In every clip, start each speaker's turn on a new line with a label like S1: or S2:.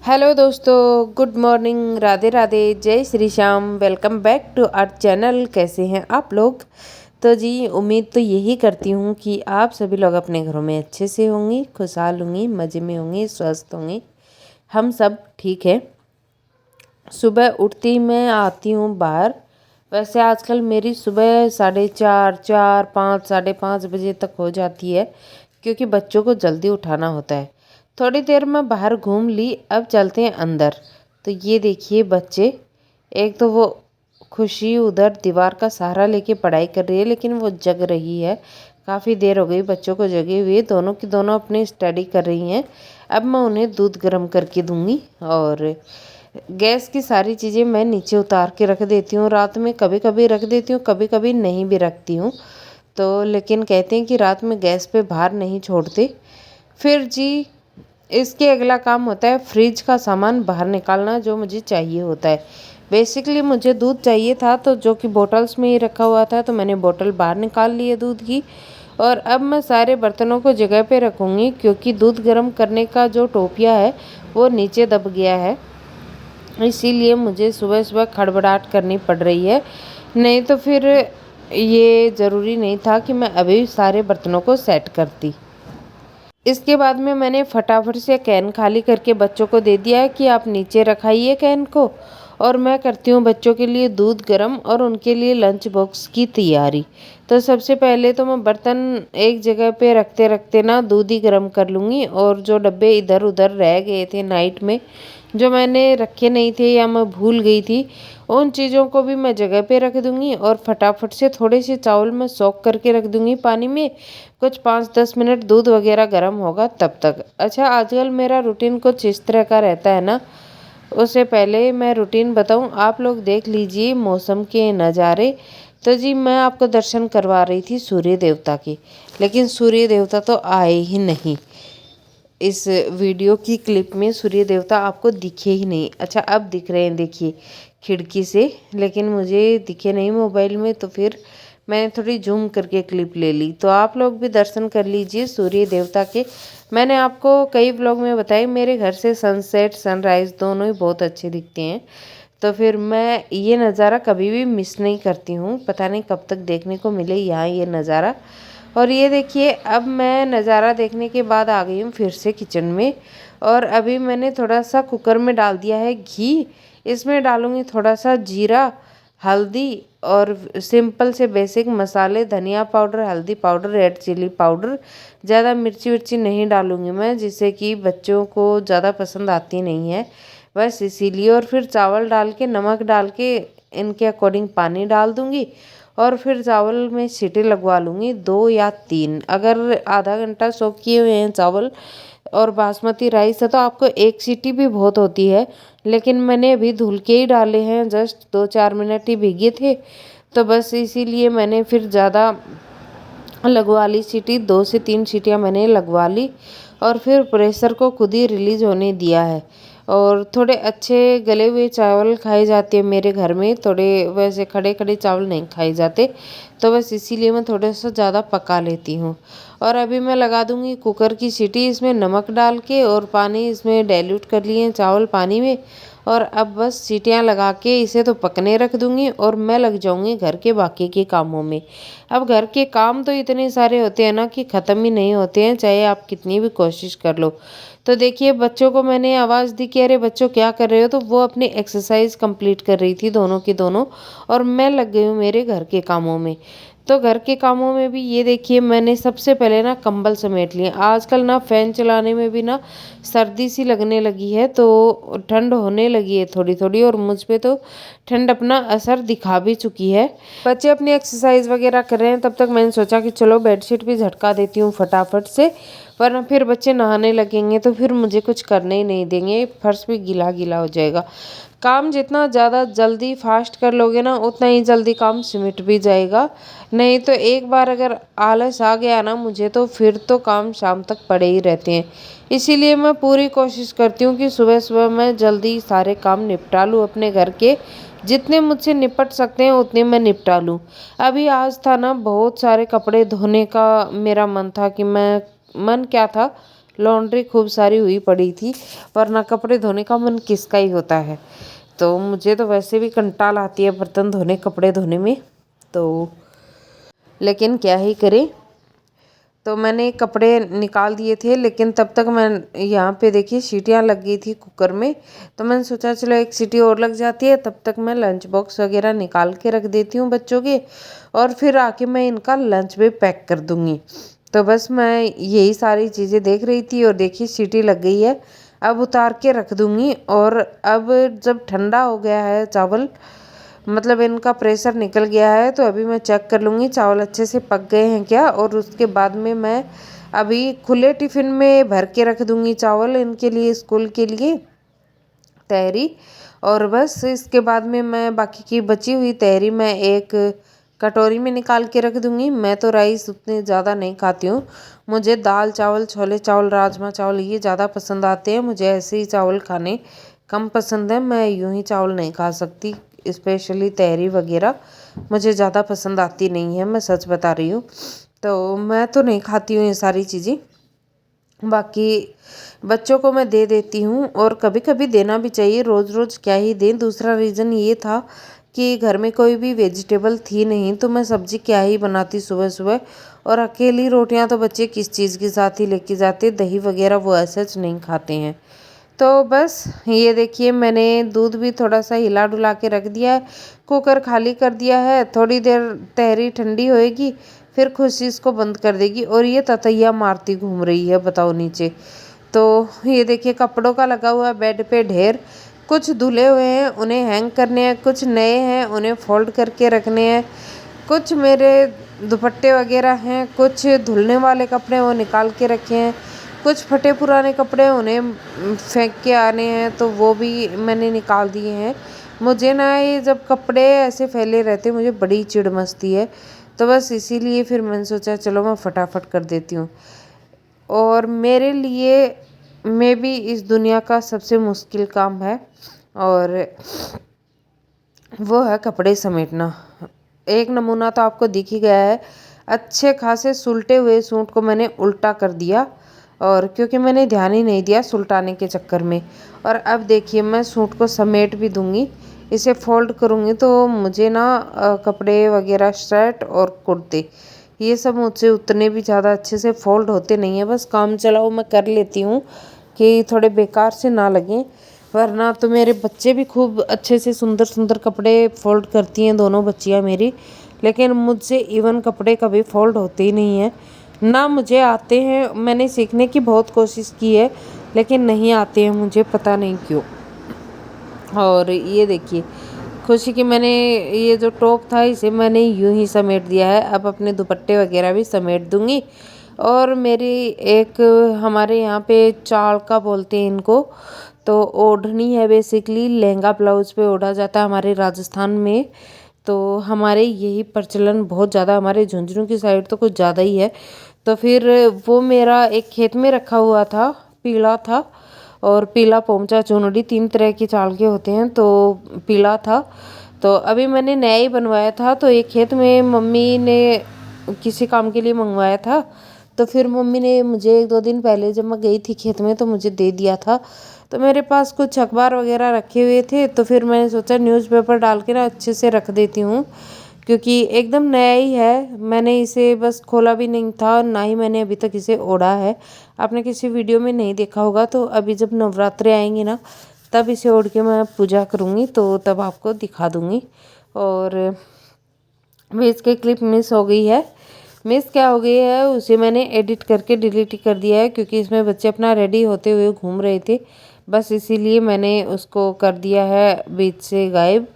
S1: Hello दोस्तों, good morning, Radhe Radhe, जय Shri Shyam. Welcome back to our channel. कैसे हैं आप लोग? तो जी, उम्मीद तो यही करती हूँ कि आप सभी लोग अपने घरों में अच्छे से होंगे, खुशहाल होंगी, मज़े में होंगे, स्वस्थ होंगे। हम सब ठीक है। सुबह उठती ही मैं आती हूँ बाहर। वैसे आजकल मेरी सुबह 4:30, 4, 5, 5:30 बजे तक हो जाती है, क्योंकि बच्चों को जल्दी उठाना होता है। थोड़ी देर में बाहर घूम ली, अब चलते हैं अंदर। तो ये देखिए बच्चे, एक तो वो खुशी उधर दीवार का सहारा लेके पढ़ाई कर रही है, लेकिन वो जग रही है। काफ़ी देर हो गई बच्चों को जगे हुए, दोनों की दोनों अपनी स्टडी कर रही हैं। अब मैं उन्हें दूध गर्म करके दूंगी। और गैस की सारी चीज़ें मैं नीचे उतार के रख देती हूँ। रात में कभी कभी रख देती हूँ, कभी कभी नहीं भी रखती हूँ। तो लेकिन कहते हैं कि रात में गैस पे बाहर नहीं छोड़ते। फिर जी, इसके अगला काम होता है फ्रिज का सामान बाहर निकालना, जो मुझे चाहिए होता है। बेसिकली मुझे दूध चाहिए था, तो जो कि बोतल्स में ही रखा हुआ था, तो मैंने बोतल बाहर निकाल ली है दूध की। और अब मैं सारे बर्तनों को जगह पे रखूँगी, क्योंकि दूध गर्म करने का जो टोपिया है वो नीचे दब गया है। इसीलिए मुझे सुबह सुबह खड़बड़ाहट करनी पड़ रही है। नहीं तो फिर ये ज़रूरी नहीं था कि मैं अभी सारे बर्तनों को सेट करती। इसके बाद में मैंने फटाफट से कैन खाली करके बच्चों को दे दिया है कि आप नीचे रखाइए कैन को, और मैं करती हूँ बच्चों के लिए दूध गर्म और उनके लिए लंच बॉक्स की तैयारी। तो सबसे पहले तो मैं बर्तन एक जगह पे रखते रखते ना दूध ही गर्म कर लूँगी, और जो डब्बे इधर उधर रह गए थे नाइट में, जो मैंने रखे नहीं थे या मैं भूल गई थी, उन चीज़ों को भी मैं जगह पे रख दूँगी। और फटाफट से थोड़े से चावल मैं सोख करके रख दूँगी पानी में। कुछ 5-10 मिनट दूध वगैरह गर्म होगा तब तक। अच्छा, आजकल मेरा रूटीन कुछ इस तरह का रहता है ना। उससे पहले मैं रूटीन बताऊं, आप लोग देख लीजिए मौसम के नज़ारे। तो जी, मैं आपको दर्शन करवा रही थी सूर्य देवता के, लेकिन सूर्य देवता तो आए ही नहीं। इस वीडियो की क्लिप में सूर्य देवता आपको दिखे ही नहीं। अच्छा, अब दिख रहे हैं, देखिए खिड़की से, लेकिन मुझे दिखे नहीं मोबाइल में। तो फिर मैंने थोड़ी जूम करके क्लिप ले ली। तो आप लोग भी दर्शन कर लीजिए सूर्य देवता के। मैंने आपको कई व्लॉग में बताया, मेरे घर से सनसेट सनराइज़ दोनों ही बहुत अच्छे दिखते हैं। तो फिर मैं ये नज़ारा कभी भी मिस नहीं करती हूँ। पता नहीं कब तक देखने को मिले यहाँ ये नज़ारा। और ये देखिए, अब मैं नज़ारा देखने के बाद आ गई हूँ फिर से किचन में। और अभी मैंने थोड़ा सा कुकर में डाल दिया है घी। इसमें डालूँगी थोड़ा सा जीरा, हल्दी और सिंपल से बेसिक मसाले, धनिया पाउडर, हल्दी पाउडर, रेड चिली पाउडर। ज़्यादा मिर्ची विर्ची नहीं डालूँगी मैं, जिससे कि बच्चों को ज़्यादा पसंद आती नहीं है, बस इसीलिए। और फिर चावल डाल के, नमक डाल के, इनके अकॉर्डिंग पानी डाल दूँगी। और फिर चावल में सीटी लगवा लूँगी 2 या 3। अगर आधा घंटा सोक किए हुए हैं चावल और बासमती राइस है, तो आपको 1 सीटी भी बहुत होती है। लेकिन मैंने अभी धुल के ही डाले हैं, जस्ट 2-4 मिनट ही भीगे थे। तो बस इसीलिए मैंने फिर ज़्यादा लगवा ली सीटी, 2 से 3 सीटियाँ मैंने लगवा ली। और फिर प्रेशर को खुद ही रिलीज़ होने दिया है। और थोड़े अच्छे गले हुए चावल खाए जाते हैं मेरे घर में, थोड़े वैसे खड़े खड़े चावल नहीं खाए जाते। तो बस इसीलिए मैं थोड़ा सा ज़्यादा पका लेती हूँ। और अभी मैं लगा दूँगी कुकर की सीटी, इसमें नमक डाल के, और पानी इसमें डाइल्यूट कर लिए हैं चावल पानी में। और अब बस सीटियाँ लगा के इसे तो पकने रख दूँगी, और मैं लग जाऊँगी घर के बाकी के कामों में। अब घर के काम तो इतने सारे होते हैं ना कि ख़त्म ही नहीं होते हैं, चाहे आप कितनी भी कोशिश कर लो। तो देखिए, बच्चों को मैंने आवाज़ दी कि अरे बच्चों क्या कर रहे हो, तो वो अपनी एक्सरसाइज कंप्लीट कर रही थी दोनों की दोनों। और मैं लग गई हूँ मेरे घर के कामों में। तो घर के कामों में भी ये देखिए, मैंने सबसे पहले ना कंबल समेट लिए। आजकल ना फ़ैन चलाने में भी ना सर्दी सी लगने लगी है, तो ठंड होने लगी है थोड़ी थोड़ी, और मुझ पे तो ठंड अपना असर दिखा भी चुकी है। बच्चे अपनी एक्सरसाइज वगैरह कर रहे हैं, तब तक मैंने सोचा कि चलो बेडशीट भी झटका देती हूँ फटाफट से, वरना फिर बच्चे नहाने लगेंगे तो फिर मुझे कुछ करने ही नहीं देंगे, फर्श भी गीला गीला हो जाएगा। काम जितना ज़्यादा जल्दी फास्ट कर लोगे ना, उतना ही जल्दी काम सिमट भी जाएगा। नहीं तो एक बार अगर आलस आ गया ना मुझे, तो फिर तो काम शाम तक पड़े ही रहते हैं। इसीलिए मैं पूरी कोशिश करती हूँ कि सुबह सुबह मैं जल्दी सारे काम निपटा लूँ अपने घर के। जितने मुझसे निपट सकते हैं उतने मैं निपटा लूँ। अभी आज था ना, बहुत सारे कपड़े धोने का मेरा मन था कि मैं, मन क्या था, लॉन्ड्री खूब सारी हुई पड़ी थी, वरना कपड़े धोने का मन किसका ही होता है। तो मुझे तो वैसे भी कंटाल आती है बर्तन धोने, कपड़े धोने में, तो लेकिन क्या ही करें। तो मैंने कपड़े निकाल दिए थे, लेकिन तब तक मैं यहाँ पे देखिए सीटियाँ लग गई थी कुकर में। तो मैंने सोचा चलो एक सीटी और लग जाती है, तब तक मैं लंच बॉक्स वगैरह निकाल के रख देती हूँ बच्चों के, और फिर आके मैं इनका लंच भी पैक कर दूँगी। तो बस मैं यही सारी चीज़ें देख रही थी, और देखिए सीटी लग गई है। अब उतार के रख दूँगी, और अब जब ठंडा हो गया है चावल, मतलब इनका प्रेशर निकल गया है, तो अभी मैं चेक कर लूँगी चावल अच्छे से पक गए हैं क्या, और उसके बाद में मैं अभी खुले टिफ़िन में भर के रख दूँगी चावल इनके लिए, स्कूल के लिए तहरी। और बस इसके बाद में मैं बाकी की बची हुई तहरी मैं एक कटोरी में निकाल के रख दूँगी। मैं तो राइस उतने ज़्यादा नहीं खाती हूँ, मुझे दाल चावल, छोले चावल, राजमा चावल ये ज़्यादा पसंद आते हैं। मुझे ऐसे ही चावल खाने कम पसंद है, मैं यूँ ही चावल नहीं खा सकती, स्पेशली तहरी वगैरह मुझे ज़्यादा पसंद आती नहीं है, मैं सच बता रही हूँ। तो मैं तो नहीं खाती हूँ ये सारी चीज़ें, बाकी बच्चों को मैं दे देती हूँ, और कभी कभी देना भी चाहिए, रोज़ रोज़ क्या ही दें। दूसरा रीज़न ये था कि घर में कोई भी वेजिटेबल थी नहीं, तो मैं सब्ज़ी क्या ही बनाती सुबह सुबह, और अकेली रोटियां तो बच्चे किस चीज़ के साथ ही लेके जाते, दही वगैरह वो ऐसा नहीं खाते हैं। तो बस ये देखिए मैंने दूध भी थोड़ा सा हिला डुला के रख दिया है, कुकर खाली कर दिया है। थोड़ी देर तहरी ठंडी होएगी, फिर खुशी इसको बंद कर देगी, और ये ततैया मारती घूम रही है बताओ नीचे। तो ये देखिए कपड़ों का लगा हुआ है बेड पे ढेर, कुछ धुले हुए हैं उन्हें हैंग करने हैं, कुछ नए हैं उन्हें फोल्ड करके रखने हैं, कुछ मेरे दुपट्टे वगैरह हैं, कुछ धुलने वाले कपड़े वो निकाल के रखे हैं, कुछ फटे पुराने कपड़े उन्हें फेंक के आने हैं, तो वो भी मैंने निकाल दिए हैं। मुझे ना ये जब कपड़े ऐसे फैले रहते मुझे बड़ी चिढ़ मचती है, तो बस इसीलिए फिर मैंने सोचा चलो मैं फटाफट कर देती हूँ। और मेरे लिए मे बी इस दुनिया का सबसे मुश्किल काम है, और वो है कपड़े समेटना। एक नमूना तो आपको दिख ही गया है, अच्छे खासे सुलटे हुए सूट को मैंने उल्टा कर दिया, और क्योंकि मैंने ध्यान ही नहीं दिया सुलटाने के चक्कर में। और अब देखिए मैं सूट को समेट भी दूंगी, इसे फोल्ड करूंगी, तो मुझे ना कपड़े वगैरह शर्ट और कुर्ते ये सब मुझसे उतने भी ज़्यादा अच्छे से फोल्ड होते नहीं है, बस काम चलाओ मैं कर लेती हूँ कि थोड़े बेकार से ना लगें। वरना तो मेरे बच्चे भी खूब अच्छे से सुंदर सुंदर कपड़े फोल्ड करती हैं, दोनों बच्चियाँ मेरी, लेकिन मुझसे इवन कपड़े कभी फोल्ड होते ही नहीं हैं, ना मुझे आते हैं। मैंने सीखने की बहुत कोशिश की है, लेकिन नहीं आते हैं मुझे, पता नहीं क्यों। और ये देखिए खुशी की मैंने ये जो टॉप था इसे मैंने यूं ही समेट दिया है, अब अपने दुपट्टे वगैरह भी समेट दूंगी। और मेरी एक हमारे यहाँ पे चाल का बोलते हैं इनको, तो ओढ़नी है, बेसिकली लहंगा ब्लाउज पे ओढ़ा जाता है हमारे राजस्थान में। तो हमारे यही प्रचलन बहुत ज़्यादा, हमारे झुंझुनू की साइड तो कुछ ज़्यादा ही है। तो फिर वो मेरा एक खेत में रखा हुआ था, पीला था, और पीला पोमचा चुनरी, 3 तरह की चाल के होते हैं, तो पीला था। तो अभी मैंने नया ही बनवाया था, तो एक खेत में मम्मी ने किसी काम के लिए मंगवाया था, तो फिर मम्मी ने मुझे 1-2 दिन पहले जब मैं गई थी खेत में तो मुझे दे दिया था। तो मेरे पास कुछ अखबार वगैरह रखे हुए थे, तो फिर मैंने सोचा न्यूज़पेपर डाल के ना अच्छे से रख देती हूँ, क्योंकि एकदम नया ही है, मैंने इसे बस खोला भी नहीं था, ना ही मैंने अभी तक इसे ओढ़ा है। आपने किसी वीडियो में नहीं देखा होगा, तो अभी जब नवरात्रे आएंगे ना तब इसे ओढ़ के मैं पूजा करूँगी, तो तब आपको दिखा दूँगी। और मिस की क्लिप मिस हो गई है, मिस क्या हो गई है उसे मैंने एडिट करके डिलीट कर दिया है, क्योंकि इसमें बच्चे अपना रेडी होते हुए घूम रहे थे, बस इसीलिए मैंने उसको कर दिया है बीच से गायब।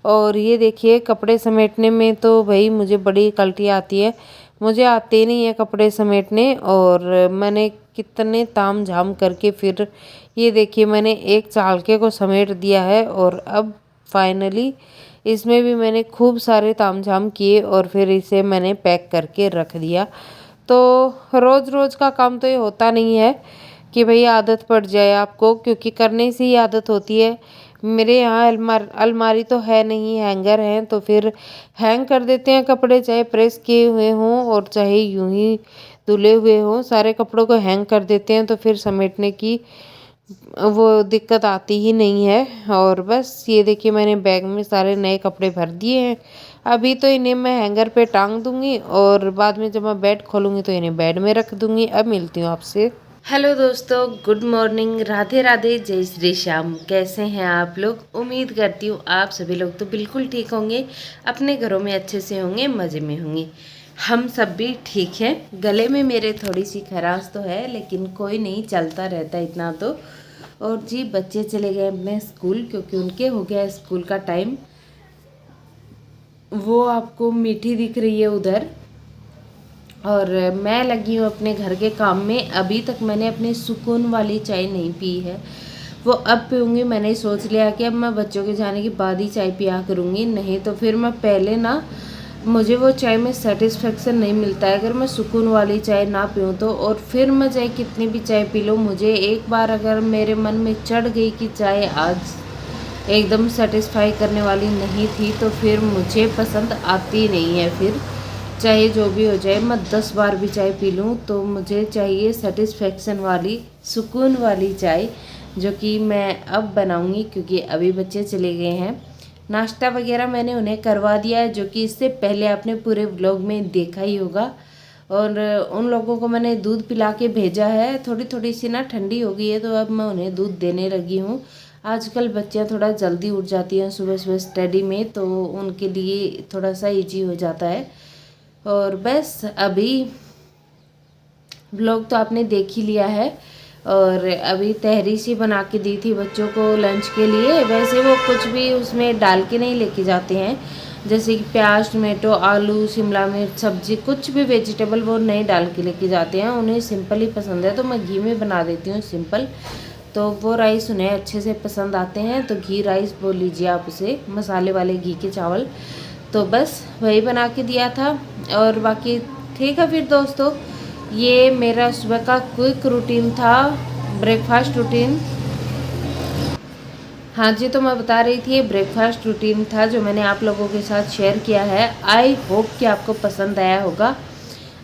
S1: और ये देखिए कपड़े समेटने में तो भाई मुझे बड़ी कल्टी आती है, मुझे आते नहीं है कपड़े समेटने, और मैंने कितने ताम झाम करके फिर ये देखिए मैंने एक चालके को समेट दिया है, और अब फाइनली इसमें भी मैंने खूब सारे तामझाम किए, और फिर इसे मैंने पैक करके रख दिया। तो रोज़ रोज़ का काम तो ये होता नहीं है कि भाई आदत पड़ जाए आपको, क्योंकि करने से ही आदत होती है। मेरे यहाँ अलमारी तो है नहीं, हैंगर हैं, तो फिर हैंग कर देते हैं कपड़े, चाहे प्रेस किए हुए हों और चाहे यूं ही धुले हुए हों, सारे कपड़ों को हैंग कर देते हैं तो फिर समेटने की वो दिक्कत आती ही नहीं है। और बस ये देखिए मैंने बैग में सारे नए कपड़े भर दिए हैं। अभी तो इन्हें मैं हैंगर पे टांग दूंगी और बाद में जब मैं बेड खोलूंगी तो इन्हें बेड में रख दूंगी। अब मिलती हूँ आपसे। हेलो दोस्तों, गुड मॉर्निंग, राधे राधे, जय श्री श्याम। कैसे हैं आप लोग? उम्मीद करती हूँ आप सभी लोग तो बिल्कुल ठीक होंगे, अपने घरों में अच्छे से होंगे, मज़े में होंगे। हम सब भी ठीक हैं। गले में मेरे थोड़ी सी खराश तो है, लेकिन कोई नहीं, चलता रहता इतना तो। और जी बच्चे चले गए अपने स्कूल, क्योंकि उनके हो गया स्कूल का टाइम। वो आपको मीठी दिख रही है उधर, और मैं लगी हूँ अपने घर के काम में। अभी तक मैंने अपनी सुकून वाली चाय नहीं पी है, वो अब पीऊँगी। मैंने सोच लिया कि अब मैं बच्चों के जाने के बाद ही चाय पिया करूँगी, नहीं तो फिर मैं पहले ना, मुझे वो चाय में सेटिस्फेक्शन नहीं मिलता है अगर मैं सुकून वाली चाय ना पीऊँ तो। और फिर मैं चाहे कितनी भी चाय पी लूँ, मुझे एक बार अगर मेरे मन में चढ़ गई कि चाय आज एकदम सेटिस्फाई करने वाली नहीं थी तो फिर मुझे पसंद आती नहीं है। फिर चाहे जो भी हो जाए, मैं 10 बार भी चाय पी लूँ तो मुझे चाहिए सेटिस्फेक्शन वाली, सुकून वाली चाय, जो कि मैं अब बनाऊँगी क्योंकि अभी बच्चे चले गए हैं। नाश्ता वगैरह मैंने उन्हें करवा दिया है, जो कि इससे पहले आपने पूरे व्लॉग में देखा ही होगा। और उन लोगों को मैंने दूध पिला के भेजा है। थोड़ी थोड़ी सी ना ठंडी हो गई है तो अब मैं उन्हें दूध देने लगी हूँ। आजकल बच्चियाँ थोड़ा जल्दी उठ जाती हैं सुबह सुबह स्टडी में, तो उनके लिए थोड़ा सा ईजी हो जाता है। और बस अभी व्लॉग तो आपने देख ही लिया है। और अभी तहरी सी बना के दी थी बच्चों को लंच के लिए। वैसे वो कुछ भी उसमें डाल के नहीं लेके जाते हैं, जैसे कि प्याज, टमाटो, आलू, शिमला मिर्च, सब्जी, कुछ भी वेजिटेबल वो नहीं डाल के लेके जाते हैं। उन्हें सिंपल ही पसंद है, तो मैं घी में बना देती हूँ सिंपल। तो वो राइस उन्हें अच्छे से पसंद आते हैं, तो घी राइस बोल लीजिए आप उसे, मसाले वाले घी के चावल। तो बस वही बना के दिया था। और बाकी ठीक है फिर दोस्तों, ये मेरा सुबह का क्विक रूटीन था, ब्रेकफास्ट रूटीन। हाँ जी, तो मैं बता रही थी ये ब्रेकफास्ट रूटीन था जो मैंने आप लोगों के साथ शेयर किया है। आई होप कि आपको पसंद आया होगा।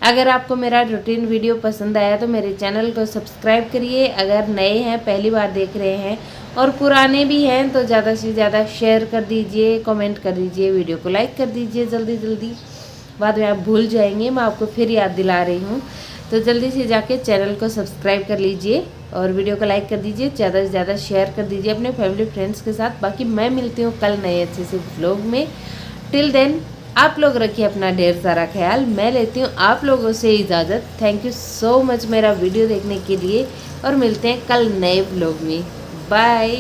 S1: अगर आपको मेरा रूटीन वीडियो पसंद आया तो मेरे चैनल को सब्सक्राइब करिए। अगर नए हैं, पहली बार देख रहे हैं, और पुराने भी हैं तो ज़्यादा से ज़्यादा शेयर कर दीजिए, कमेंट कर दीजिए, वीडियो को लाइक कर दीजिए जल्दी जल्दी, बाद में आप भूल जाएंगे। मैं आपको फिर याद दिला रही हूँ, तो जल्दी से जाके चैनल को सब्सक्राइब कर लीजिए और वीडियो को लाइक कर दीजिए, ज़्यादा से ज़्यादा शेयर कर दीजिए अपने फैमिली फ्रेंड्स के साथ। बाकी मैं मिलती हूँ कल नए अच्छे से व्लॉग में। टिल देन आप लोग रखिए अपना ढेर सारा ख्याल। मैं लेती हूँ आप लोगों से इजाज़त। थैंक यू सो मच मेरा वीडियो देखने के लिए, और मिलते हैं कल नए व्लॉग में। बाय।